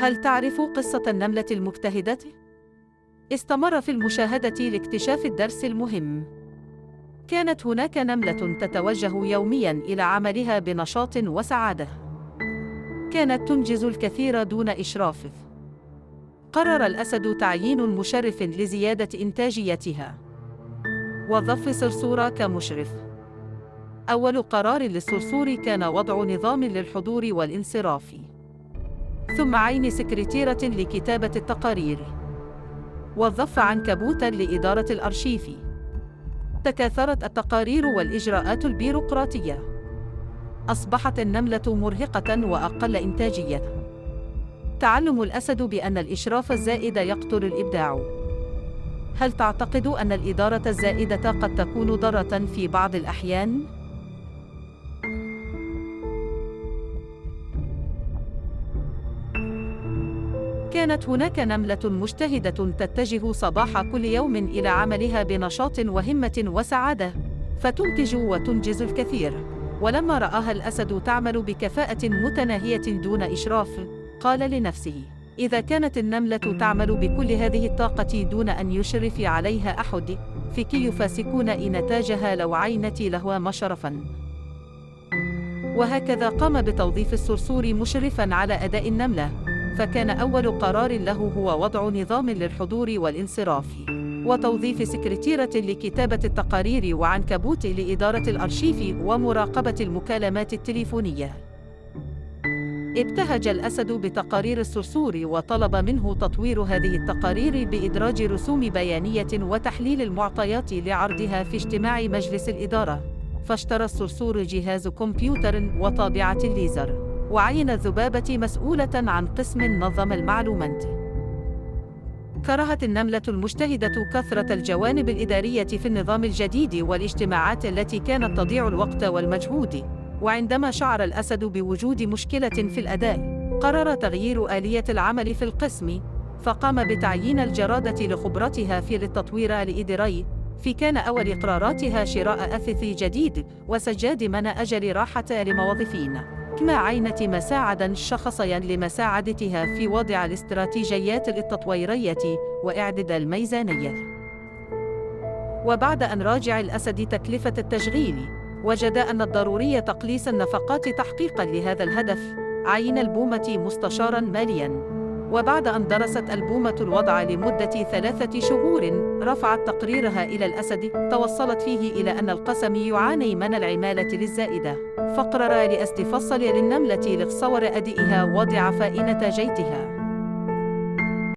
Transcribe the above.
هل تعرف قصة النملة المجتهدة؟ استمر في المشاهدة لاكتشاف الدرس المهم. كانت هناك نملة تتوجه يومياً إلى عملها بنشاط وسعادة. كانت تنجز الكثير دون إشراف. قرر الأسد تعيين مشرف لزيادة إنتاجيتها. وظف صرصور كمشرف. أول قرار للصرصور كان وضع نظام للحضور والانصراف، ثم عين سكرتيرة لكتابة التقارير، وظف عنكبوتاً لإدارة الأرشيف. تكاثرت التقارير والإجراءات البيروقراطية. أصبحت النملة مرهقة وأقل إنتاجية. تعلم الأسد بأن الإشراف الزائد يقتل الإبداع. هل تعتقد أن الإدارة الزائدة قد تكون ضارة في بعض الأحيان؟ كانت هناك نملة مجتهدة تتجه صباح كل يوم إلى عملها بنشاط وهمة وسعادة، فتنتج وتنجز الكثير. ولما رآها الأسد تعمل بكفاءة متناهية دون إشراف، قال لنفسه: إذا كانت النملة تعمل بكل هذه الطاقة دون أن يشرف عليها أحد، فكيف سيكون إن نتاجها لو عينت له مشرفاً؟ وهكذا قام بتوظيف الصرصور مشرفاً على أداء النملة. فكان أول قرار له هو وضع نظام للحضور والانصراف، وتوظيف سكرتيرة لكتابة التقارير، وعنكبوت لإدارة الأرشيف ومراقبة المكالمات التليفونية. ابتهج الأسد بتقارير الصرصور، وطلب منه تطوير هذه التقارير بإدراج رسوم بيانية وتحليل المعطيات لعرضها في اجتماع مجلس الإدارة. فاشترى الصرصور جهاز كمبيوتر وطابعة الليزر، وعين الذبابة مسؤولة عن قسم نظم المعلومات. كرهت النملة المجتهدة كثرة الجوانب الإدارية في النظام الجديد والاجتماعات التي كانت تضيع الوقت والمجهود. وعندما شعر الأسد بوجود مشكلة في الأداء، قرر تغيير آلية العمل في القسم، فقام بتعيين الجرادة لخبرتها في التطوير لإدراي. كان أول قراراتها شراء أثاث جديد وسجاد مناجر راحة لموظفين، كما عينت مساعداً شخصياً لمساعدتها في وضع الاستراتيجيات التطويرية وإعداد الميزانية. وبعد أن راجع الأسد تكلفة التشغيل، وجد أن الضروري تقليص النفقات تحقيقاً لهذا الهدف، عين البومة مستشاراً مالياً. وبعد أن درست البومة الوضع لمدة 3 شهور، رفعت تقريرها إلى الأسد، توصلت فيه إلى أن القسم يعاني من العمالة الزائدة، فقرر لأستفصل للنملة لتصور أدائها وضعف نتاجيتها.